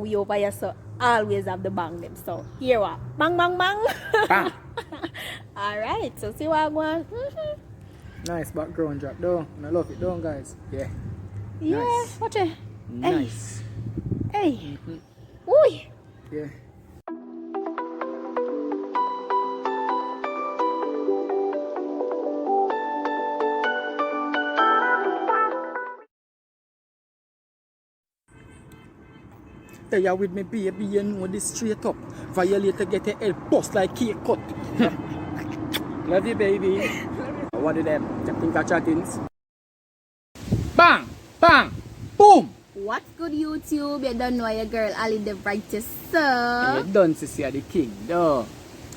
we over here so always have the bang them. So here what? Bang bang bang. Bang. Alright, so see what I want. Nice background drop though. I love it though, guys. Yeah. Yeah, Nice. watch it. Nice. Hey. Ooh. Yeah. They are with me, baby, you know this straight up. Violator get a head bust like cake cut. Love you, baby. What do them? They think I chattings. Bang! Bang! Boom! What's good, YouTube? You don't know your girl Ali the brightest, sir. You done to see the king, though.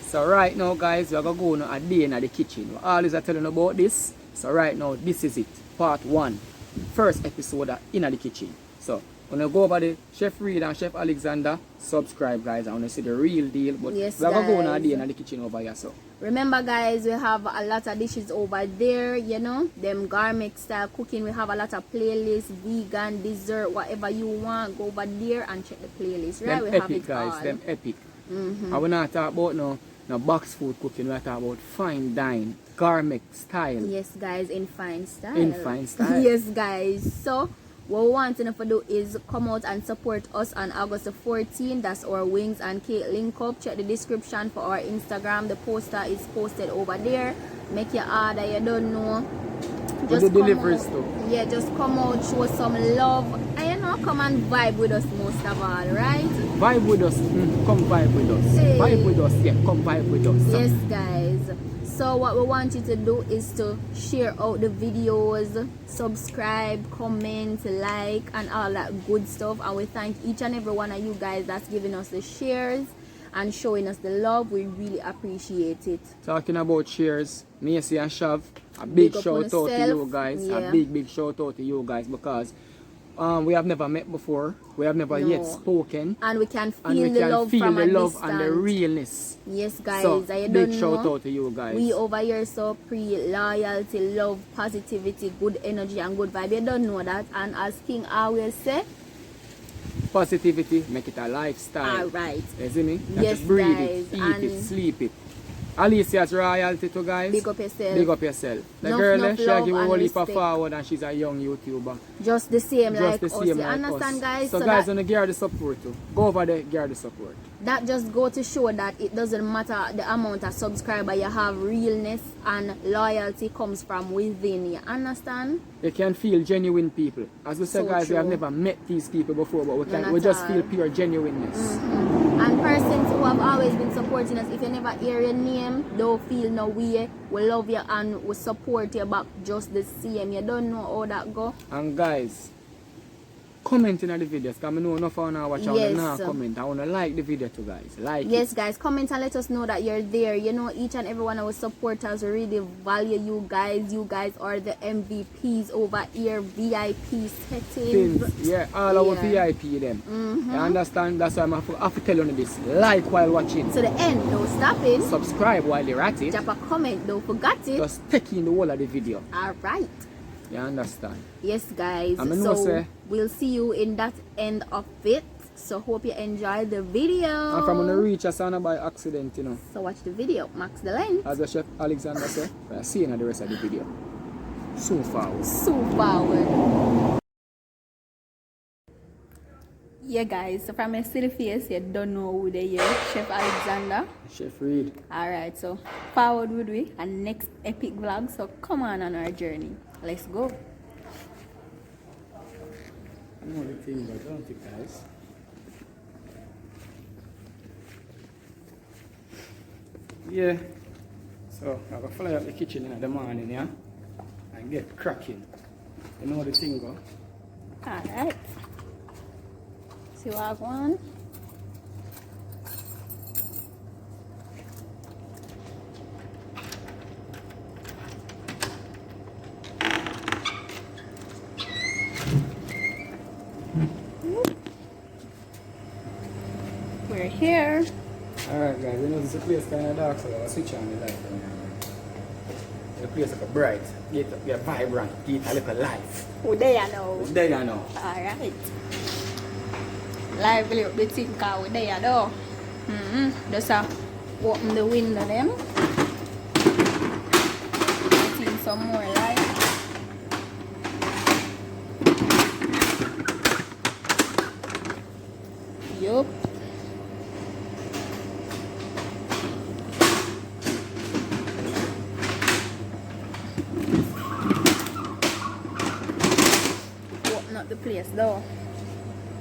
So right now, guys, we are going to go on a day in the kitchen. We always are telling about this. So right now, this is it. Part 1. First episode in the kitchen. So, when you go over the Chef Reid and Chef Alexander, subscribe, guys. I want to see the real deal. But yes, we are going to go on a day in the kitchen over here. So. Remember, guys, we have a lot of dishes over there, you know, them gourmet style cooking. We have a lot of playlists, vegan, dessert, whatever you want. Go over there and check the playlist, right? Them we epic, have it guys. all. Them epic. I will not talk about no box food cooking. We are talking about fine dine, gourmet style. Yes, guys, in fine style. In fine style. Yes, guys. So, what we want to do is come out and support us on August the 14th. That's our Wings and Cake link up. Check the description for our Instagram. The poster is posted over there. Make your order, you don't know. Just the deliveries too. Yeah, just come out, show some love. And you know, come and vibe with us most of all, right? Vibe with us. Come vibe with us. Hey. Vibe with us. Yeah, come vibe with us. Yes, guys. So what we want you to do is to share out the videos, subscribe, comment, like, and all that good stuff. And we thank each and every one of you guys that's giving us the shares and showing us the love. We really appreciate it. Talking about shares, Macy and Shav, a big shout out to you guys. Yeah. A big shout out to you guys because we have never met before. We have never yet spoken. And we can feel and we the can love feel from the a love distance. and the realness. Yes, guys. So, I big don't shout know. out to you guys. We over here so loyalty, love, positivity, good energy, and good vibe. You don't know that. And as King always say, positivity, make it a lifestyle. Alright. You see me? Yes, just breathe guys. it, eat it, sleep it. Alicia's royalty to guys. Big up yourself. Big up yourself. The Enough, girl, enough she love give a and whole heap respect. forward and she's a young YouTuber. Just the same Just like the us. same You like understand, us. guys? So guys, wanna gear the support too. Go over there, gear the support. That just go to show that it doesn't matter the amount of subscriber you have. Realness and loyalty comes from within. You understand? You can feel genuine people. As we said, So guys, we have true. never met these people before, but None we at just all. feel pure genuineness. And persons who have always been supporting us, if you never hear your name, don't feel no way. We love you and we support you back just the same. You don't know how that go. And guys, comment in the videos, because I know enough of you watch Yes. now comment. I want to like the video too, guys. Like Yes, it. guys, comment and let us know that you're there. You know, each and every one of our supporters really value you guys. You guys are the MVPs over here, VIP settings. Things. Yeah, all our VIP them. You understand? That's why I have to tell you this. Like while watching. To the end, don't stop it. Subscribe while you're at it. Drop a comment, don't forget it. Just take in the whole of the video. Alright. You understand? Yes, guys. I mean, no, So sir. we'll see you in that end of it. So hope you enjoy the video. And from gonna reach a sound by accident, you know. So watch the video. Max the length. As the Chef Alexander said, we'll see you in the rest of the video. So far. So forward. Yeah, guys. So from my silly face, you don't know who they are. Chef Alexander. Chef Reid. Alright, so forward with we and next epic vlog. So come on our journey. Let's go. I know the thing, but don't you guys? Yeah. So I'm gonna fly up the kitchen in the morning, yeah? And get cracking. You know the thing go? Alright. See what I want? We're here. Alright guys, you know this place kind of dark, so I'll switch on the light. The place like a bright, get vibrant, get a little life. Who they are now? There you know. Alright. lively up the thing car with there though. Just open the window them. Put in some more light. Yup. Open up the place though.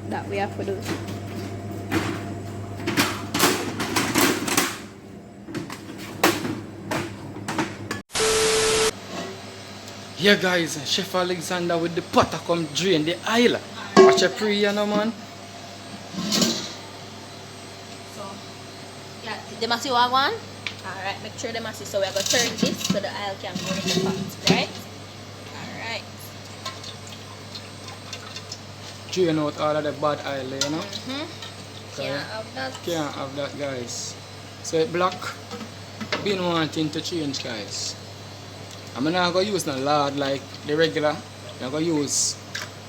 That we have to do. Yeah guys, Chef Alexander with the potter come drain the aisle. Watch your pre, you know man. So, yeah, the massy one. Alright, make sure the massy, so we're going to turn this so the aisle can go in the pot, right? Alright. Drain out all of the bad aisle, you know. Can't have that. Can't have that guys. So it black. Been wanting to change guys. I'm not going to use no lard like the regular. I'm going to use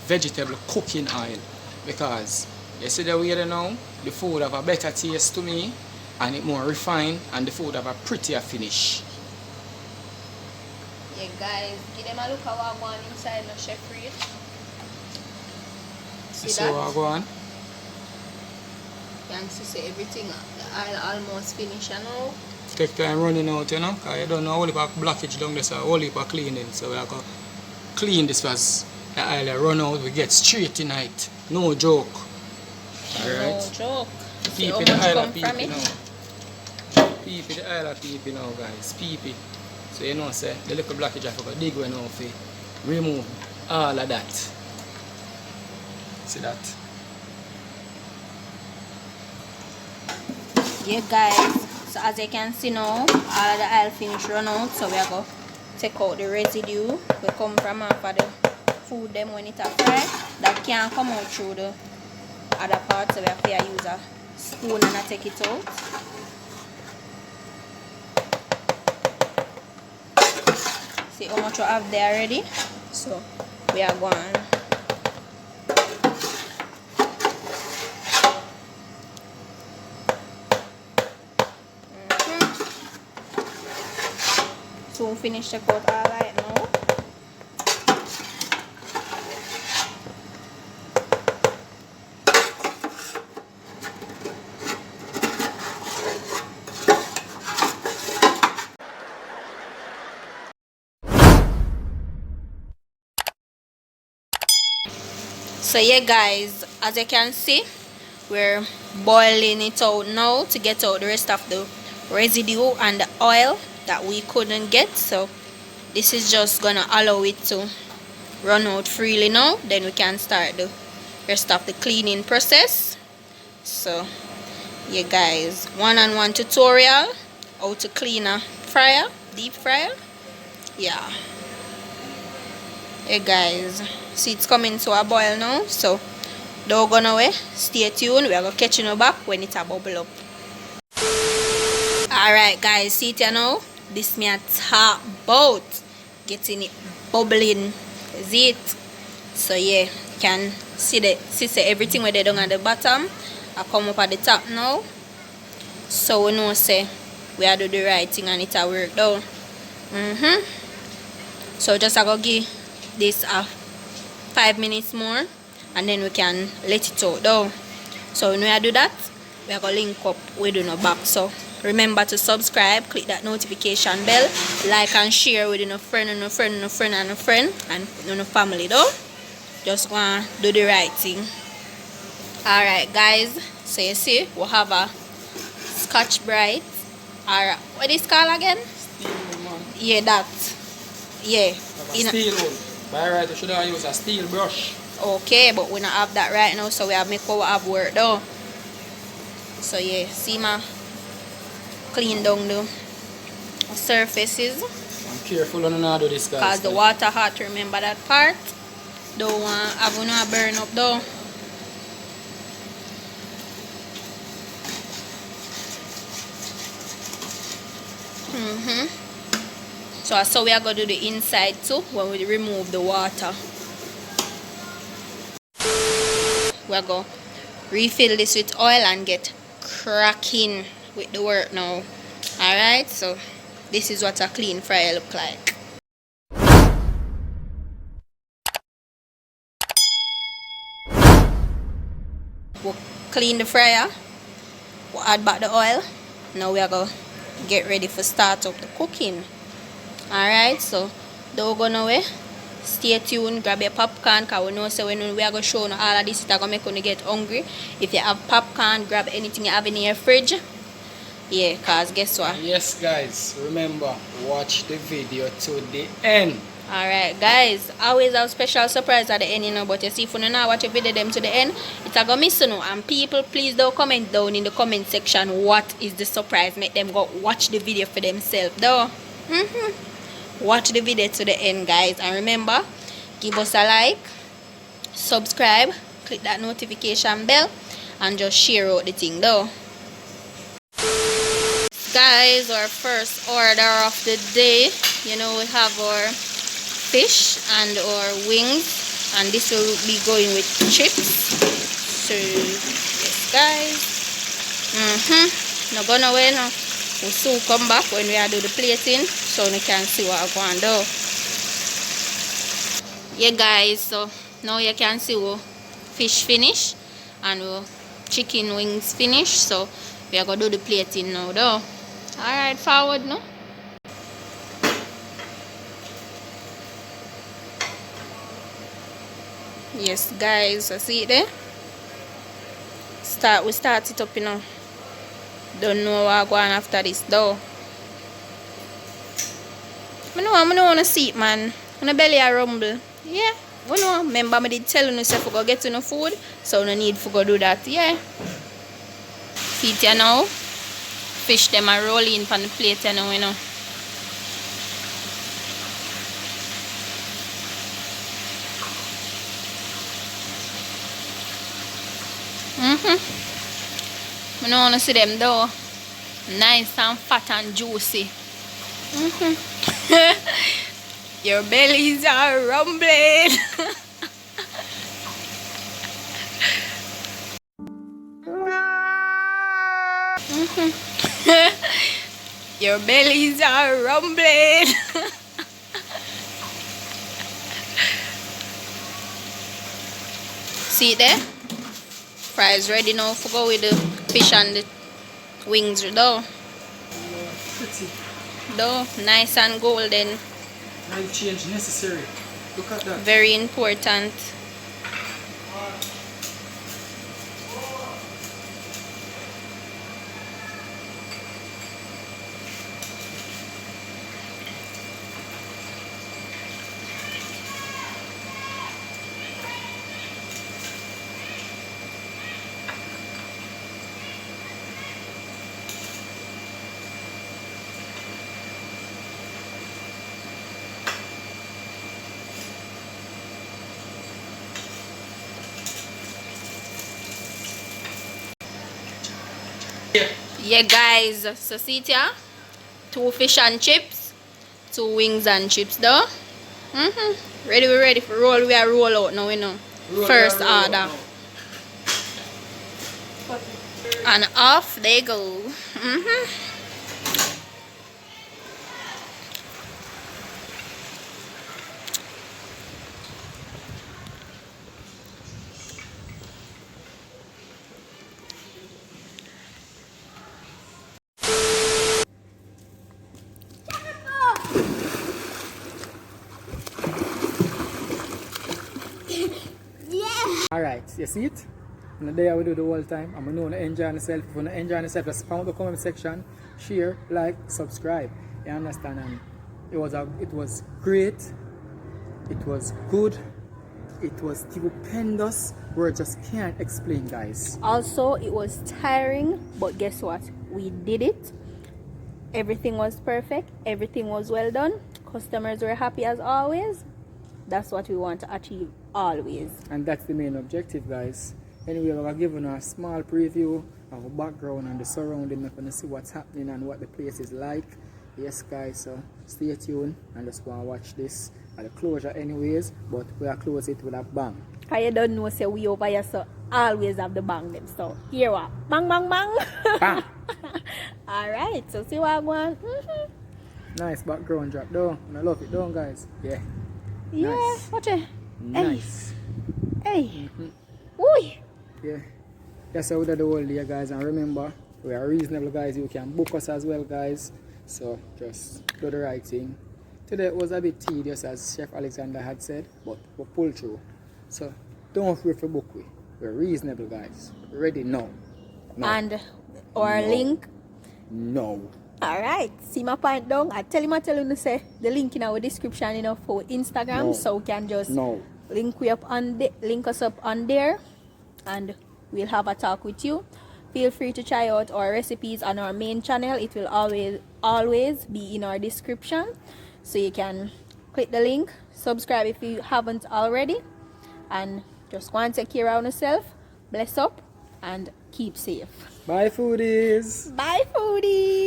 vegetable cooking oil because you see the way they now the food have a better taste to me and it more refined and the food have a prettier finish. Yeah guys, give them a look at what going inside the Chef Reid. See So that? what go on? You can see everything, the aisle almost finished now. Take time running out, you know, because you don't know a whole heap of blockage down there, so a whole heap of cleaning. So we are going to clean this as the aisle run out, we get straight tonight. No joke. Alright? No joke. Peep See it, the how aisle much of come from peeping it? now. Peep it, the aisle of peeping now, guys. Peep it. So you know, say, the little blockage I forgot dig when off it. Remove all of that. See that? Yeah guys, so as you can see now, all of the aisle finish run out, so we are going to take out the residue we come from off of the food them when it are fried. That can't come out through the other part, so we have to use a spoon and take it out. See how much we have there already, so we are going. So finish the coat all right now. So yeah guys, as you can see, we're boiling it out now to get out the rest of the residue and the oil that we couldn't get. So this is just gonna allow it to run out freely now, then we can start the rest of the cleaning process. So yeah guys, one-on-one tutorial how to clean a fryer, deep fryer. Yeah guys, see it's coming to a boil now, so don't go nowhere, stay tuned. We are gonna catch you back when it's a bubble up. Alright guys, see it here now. This me a talk about getting it bubbling. Is it? So yeah, you can see everything where they done at the bottom I come up at the top now. So we know say we are do the right thing and it a work though. So just I go give this 5 minutes more and then we can let it out though. So when we do that, we are gonna link up with the back. So remember to subscribe, click that notification bell, like and share with a friend and a friend and a friend and a friend and a family though. Just want to do the right thing. Alright guys, so you see we have a Scotch Brite, or what is it called again? Steel man. Yeah, that. Yeah. Steel one. By right, you should have used a steel brush. Okay, but we don't have that right now, so we have make what we have work though. So yeah, see ma clean down the surfaces. I'm careful on how to do this guys. Because the water hot, remember that part. Don't want have no burn up though. So we are going to do the inside too when we remove the water. We are going to refill this with oil and get cracking with the work now. Alright, so this is what a clean fryer look like. We'll clean the fryer, we'll add back the oil. Now we are going to get ready for start up the cooking. Alright, so don't go nowhere. Stay tuned, grab your popcorn, because we know so when we are going to show you all of this, it's going to make you get hungry. If you have popcorn, grab anything you have in your fridge. Yeah, because guess what? Yes, guys, remember, watch the video to the end. Alright, guys, always have special surprise at the end, you know, but you see, if you don't watch the video them to the end, it's going to miss you know. And people, please don't comment down in the comment section what is the surprise. Make them go watch the video for themselves, though. Watch the video to the end, guys, and remember, give us a like, subscribe, click that notification bell, and just share out the thing though. Guys, our first order of the day, you know, we have our fish and our wings, and this will be going with chips. So yes, guys, no go nowhere now. We'll soon come back when we are do the plating, so we can see what I'm going to do. Yeah, guys, so now you can see our fish finish and our chicken wings finish. So we are going to do the plating now, though. Alright, forward now. Yes, guys, so see it there? We start it up, you know. Don't know what I'm going after this though. I don't want to see it, man. My belly a rumble. Yeah. You know, remember I did tell you if we go get no food, so no need to go do that. Yeah. See it now. Fish them are rolling on the plate now, you know. I don't want to see them though. Nice and fat and juicy. Your bellies are rumbling. Your bellies are rumbling. See there? Fries ready now for go with the fish and the wings though. Pretty. Though nice and golden. Time change necessary. Look at that. Very important. Yeah, guys, so see it here? 2 fish and chips, 2 wings and chips though. Ready, we're ready for roll. We are roll out now, you know. First order. And off they go. Alright, you see it? And the day we do the whole time. I'm going to enjoy yourself. If you want to enjoy yourself, just spam the comment section, share, like, subscribe. You understand? And it was great. It was good. It was stupendous. Words just can't explain, guys. Also, it was tiring, but guess what? We did it. Everything was perfect. Everything was well done. Customers were happy as always. That's what we want to achieve always. And that's the main objective, guys. Anyway, we're giving a small preview of the background and the surrounding. We're going to see what's happening and what the place is like. Yes, guys, so stay tuned and just want to watch this at the closure anyways, but we'll close it with a bang. Because you don't know, say we over here, so always have the bang them. So here what? Bang bang bang. Bang. Alright, so see what I want. Nice background drop though. I love it though, guys. Yeah. Yeah, Nice. watch it. Nice. Hey. Woo. Yeah. That's how we do the whole day, guys. And remember, we are reasonable, guys. You can book us as well, guys. So just do the right thing. Today it was a bit tedious, as Chef Alexander had said, but we pulled through. So don't afraid for book we. We're reasonable, guys. Ready now. No. And our link. No. Alright, see my point down. I tell him to say the link in our description, you know, for Instagram, No. so we can just No. link us up on there, and we'll have a talk with you. Feel free to try out our recipes on our main channel. It will always be in our description, so you can click the link, subscribe if you haven't already, and just go and take care of yourself. Bless up and keep safe. Bye, foodies. Bye, foodies.